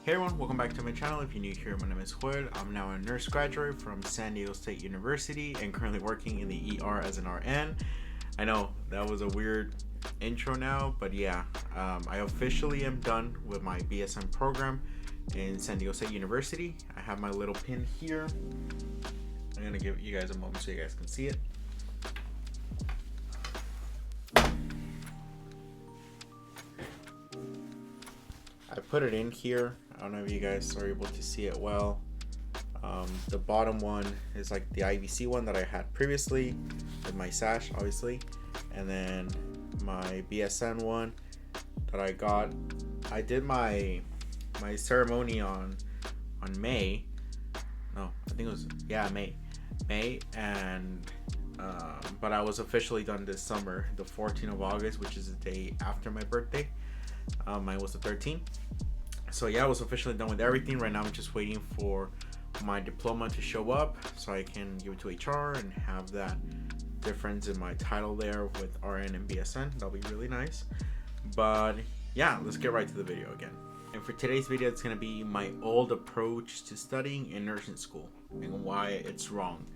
Hey everyone, welcome back to my channel. If you're new here, my name is Joel. I'm now a nurse graduate from San Diego State University and currently working in the ER as an RN. I know that was a weird intro now, but yeah, I officially am done with my BSN program in San Diego State University. I have my little pin here. I'm gonna give you guys a moment so you guys can see it. I put it in here. I don't know if you guys are able to see it well. The bottom one is like the IVC one that I had previously with my sash, obviously, and then my BSN one that I got. I did my ceremony on May. No, I think it was May, and but I was officially done this summer, the 14th of August, which is the day after my birthday. Mine was the 13th. So yeah, I was officially done with everything. Right now I'm just waiting for my diploma to show up so I can give it to HR and have that difference in my title there with RN and BSN. That'll be really nice. But yeah, let's get right to the video again. And for today's video, it's going to be my old approach to studying in nursing school and why it's wrong.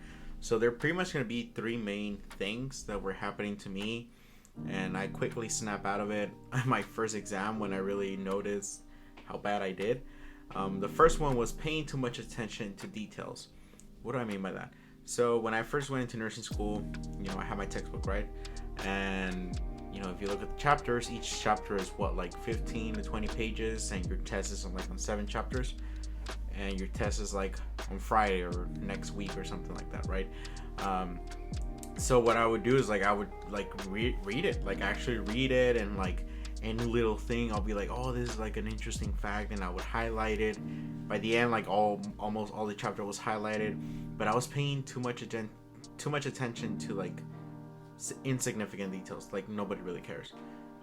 So there are pretty much going to be three main things that were happening to me, and I quickly snap out of it at my first exam when I really noticed how bad I did. The first one was paying too much attention to details. What do I mean by that? So when I first went into nursing school, I had my textbook, right? And if you look at the chapters, each chapter is like 15 to 20 pages, and your test is on 7 chapters, and your test is like on Friday or next week or something like that, right? So what I would do is I would read it, actually read it, and any little thing I'll be like, oh, this is an interesting fact, and I would highlight it. By the end, almost all the chapter was highlighted, but I was paying too much attention to insignificant details, nobody really cares.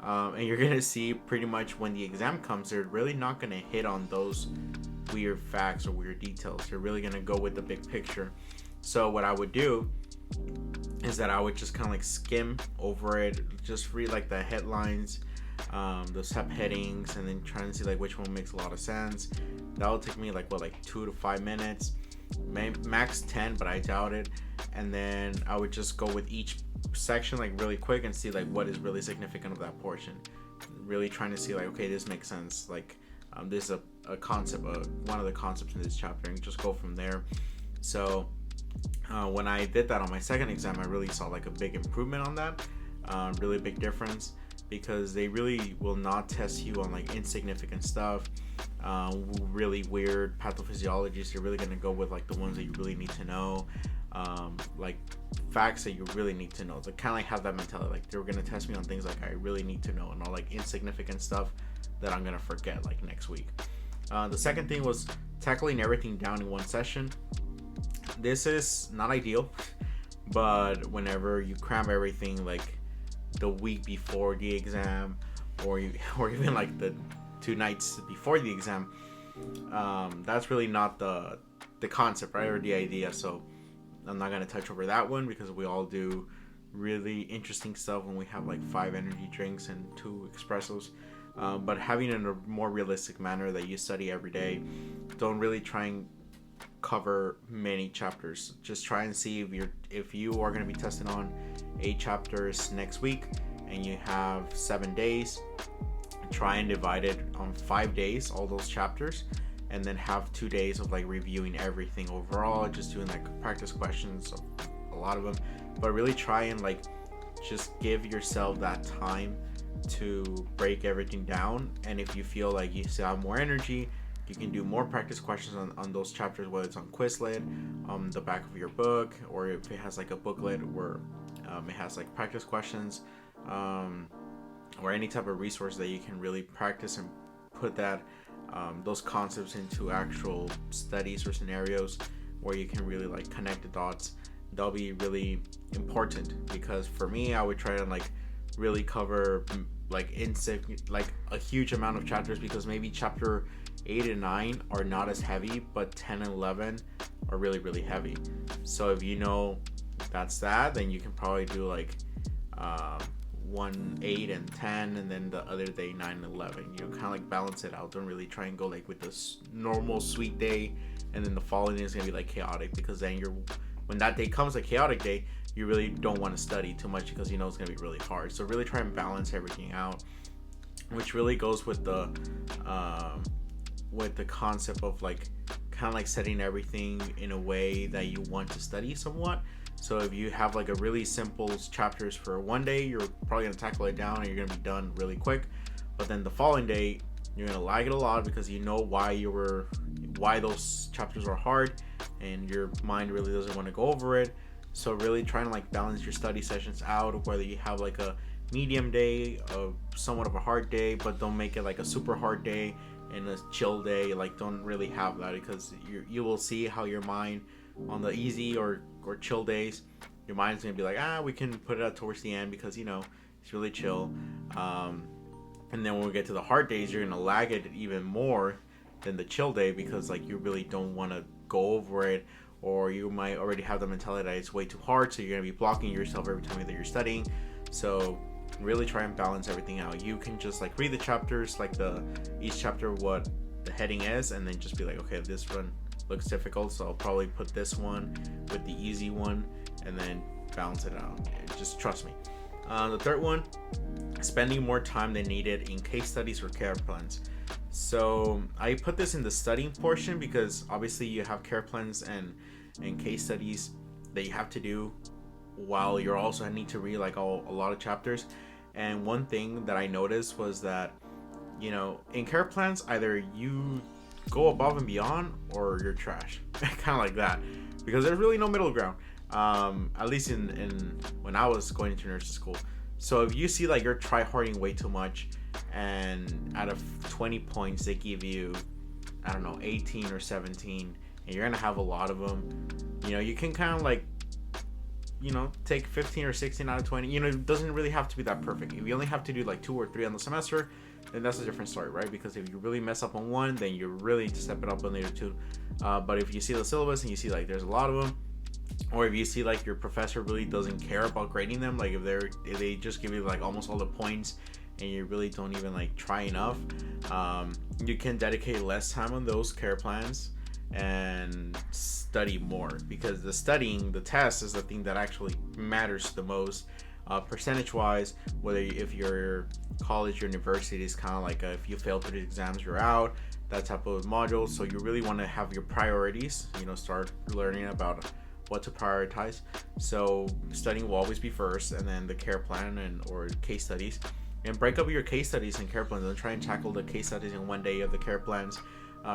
And you're gonna see pretty much when the exam comes, they're really not gonna hit on those weird facts or weird details. They're really gonna go with the big picture. So what I would do is that I would just kind of skim over it, just read the headlines, the subheadings, and then try and see which one makes a lot of sense. That would take me 2 to 5 minutes, max 10, but I doubt it. And then I would just go with each section really quick and see what is really significant of that portion. Really trying to see okay, this makes sense. This is a concept, one of the concepts in this chapter, and just go from there. So when I did that on my second exam, I really saw a big improvement on that, really big difference, because they really will not test you on insignificant stuff, really weird pathophysiologies. They're really going to go with the ones that you really need to know, facts that you really need to know. They kind of have that mentality, they were going to test me on things I really need to know, and all insignificant stuff that I'm going to forget next week. The second thing was tackling everything down in one session. This is not ideal, but whenever you cram everything the week before the exam, or even the 2 nights before the exam, that's really not the concept, right, or the idea. So I'm not going to touch over that one, because we all do really interesting stuff when we have 5 energy drinks and 2 espressos. But having it in a more realistic manner that you study every day. Don't really try and cover many chapters. Just try and see if you are going to be tested on 8 chapters next week and you have 7 days, try and divide it on 5 days, all those chapters, and then have 2 days of reviewing everything overall, just doing practice questions, a lot of them, but really try and just give yourself that time to break everything down. And if you feel you still have more energy, you can do more practice questions on those chapters, whether it's on Quizlet, on the back of your book, or if it has a booklet where it has practice questions, or any type of resource that you can really practice and put that those concepts into actual studies or scenarios where you can really connect the dots. That'll be really important, because for me, I would try to really cover a huge amount of chapters, because maybe chapter 8 and 9 are not as heavy, but 10 and 11 are really, really heavy. So if that's that, then you can probably do one 8 and 10, and then the other day 9 and 11. You know, kind of like balance it out. Don't really try and go like with this normal sweet day, and then the following day is gonna be like chaotic, because then when that day comes, a chaotic day, you really don't want to study too much because you know it's gonna be really hard. So really try and balance everything out, which really goes with the concept of like kind of like setting everything in a way that you want to study somewhat. So if you have like a really simple chapters for one day, you're probably gonna tackle it down and you're gonna be done really quick. But then the following day, you're gonna lag it a lot because you know why those chapters are hard, and your mind really doesn't want to go over it. So really trying to like balance your study sessions out, whether you have like a medium day, somewhat of a hard day, but don't make it like a super hard day and a chill day. Like don't really have that, because you will see how your mind on the easy or chill days, your mind's gonna be like, we can put it out towards the end because you know it's really chill. And then when we get to the hard days, you're gonna lag it even more than the chill day, because like you really don't want to go over it, or you might already have the mentality that it's way too hard, so you're gonna be blocking yourself every time that you're studying. So really try and balance everything out. You can just like read the chapters, like each chapter what the heading is, and then just be like, okay, this one looks difficult, so I'll probably put this one with the easy one, and then balance it out. Just trust me. The third one, spending more time than needed in case studies or care plans. So I put this in the studying portion because obviously you have care plans and case studies that you have to do while you're also need to read like a lot of chapters. And one thing that I noticed was that, you know, in care plans, either you go above and beyond or you're trash. Kind of like that, because there's really no middle ground, at least in when I was going into nursing school. So if you see like you're try-harding way too much, and out of 20 points they give you, I don't know, 18 or 17, and you're gonna have a lot of them, you know, you can kind of like, you know, take 15 or 16 out of 20. You know, it doesn't really have to be that perfect. If you only have to do like 2 or 3 on the semester, then that's a different story, right? Because if you really mess up on one, then you really need to step it up on the other 2. But if you see the syllabus and you see like there's a lot of them, or if you see like your professor really doesn't care about grading them, like if they just give you like almost all the points and you really don't even like try enough, you can dedicate less time on those care plans and study more, because the test is the thing that actually matters the most, percentage wise. Whether if your college or university is kind of like if you fail through the exams, you're out, that type of module. So you really want to have your priorities, you know, start learning about what to prioritize. So studying will always be first, and then the care plan or case studies. And break up your case studies and care plans. Don't try and tackle the case studies in one day of the care plans.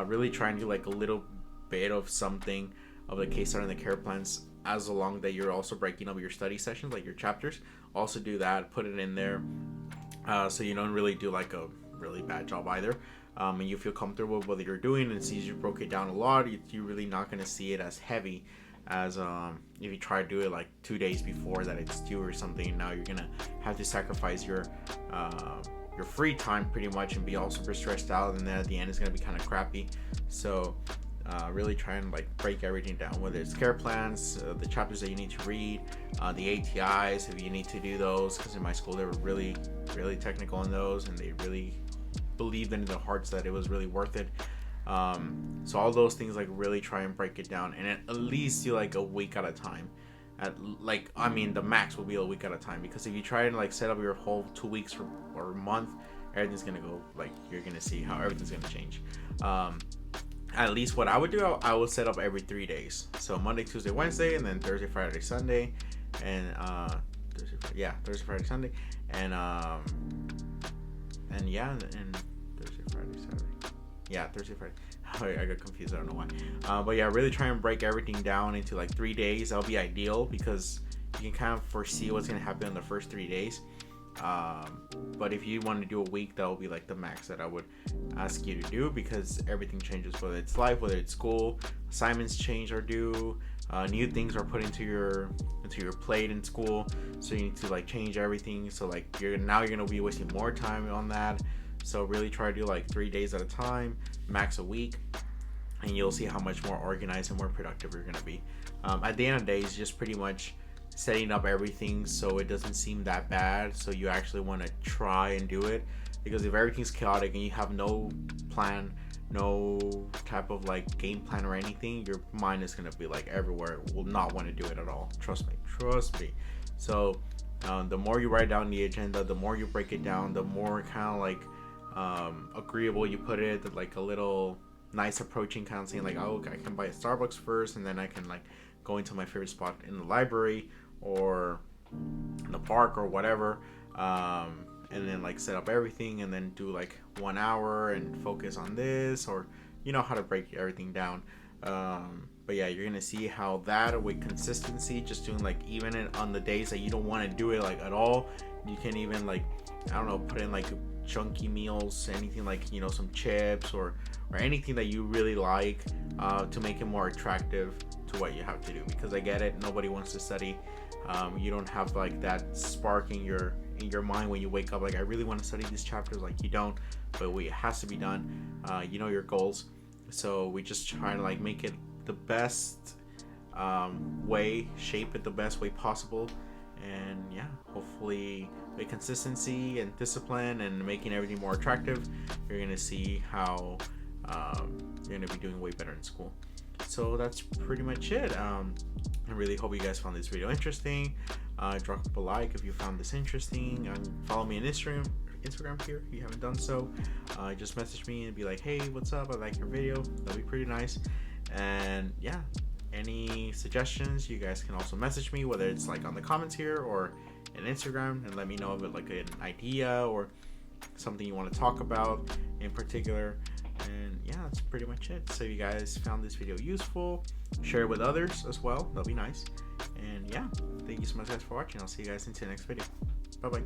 Really try and do like a little bit of something of the case study and the care plans, as along that you're also breaking up your study sessions, like your chapters. Also do that, put it in there, so you don't really do like a really bad job either. And you feel comfortable with what you're doing, and since you broke it down a lot, you're really not going to see it as heavy as if you try to do it like 2 days before that it's due or something, and now you're gonna have to sacrifice your free time pretty much and be all super stressed out, and then at the end it's gonna be kind of crappy. So really try and like break everything down, whether it's care plans, the chapters that you need to read, the ATIs if you need to do those, because in my school they were really technical on those, and they really believed in their hearts that it was really worth it. So all those things, like really try and break it down, and at least do like a week at a time. The max will be a week at a time, because if you try and like set up your whole 2 weeks or a month, everything's gonna go like, you're gonna see how everything's gonna change. At least what I would do, I would set up every 3 days. So Monday, Tuesday, Wednesday, and then Thursday, Friday, Sunday, and Thursday, Friday, Sunday, and Thursday, Friday, Saturday. Yeah, Thursday, Friday. I got confused. I don't know why. But yeah, really try and break everything down into like 3 days. That'll be ideal, because you can kind of foresee what's going to happen in the first 3 days. But if you want to do a week, that will be like the max that I would ask you to do, because everything changes, whether it's life, whether it's school, assignments change or due, new things are put into your plate in school, so you need to like change everything. So like you're gonna be wasting more time on that. So really try to do like 3 days at a time, max a week, and you'll see how much more organized and more productive you're gonna be. At the end of the day, it's just pretty much setting up everything so it doesn't seem that bad, so you actually want to try and do it. Because if everything's chaotic and you have no plan, no type of like game plan or anything, your mind is gonna be like everywhere, will not want to do it at all. Trust me. So the more you write down the agenda, the more you break it down, the more kind of like agreeable you put it, like a little nice approaching, kind of saying like, oh, I can buy a Starbucks first, and then I can like go into my favorite spot in the library or in the park or whatever, and then like set up everything, and then do like 1 hour and focus on this, or you know how to break everything down. But yeah, you're gonna see how that with consistency, just doing like even on the days that you don't want to do it like at all, you can even like, I don't know, put in like chunky meals, anything like, you know, some chips or anything that you really like, to make it more attractive to what you have to do. Because I get it, nobody wants to study. You don't have like that spark in your mind when you wake up like, I really want to study these chapters. Like, you don't, but it has to be done. You know your goals, so we just try to like make it the best way, shape it the best way possible. And yeah, hopefully with consistency and discipline and making everything more attractive, you're gonna see how you're gonna be doing way better in school. So that's pretty much it. I really hope you guys found this video interesting. Drop a like if you found this interesting, and follow me on Instagram here if you haven't done so. Just message me and be like, hey, what's up, I like your video. That'd be pretty nice. And yeah, any suggestions, you guys can also message me, whether it's like on the comments here or in Instagram, and let me know of it, like an idea or something you want to talk about in particular. And yeah, that's pretty much it. So if you guys found this video useful, share it with others as well, that'll be nice. And yeah, thank you so much guys for watching. I'll see you guys into the next video. Bye bye.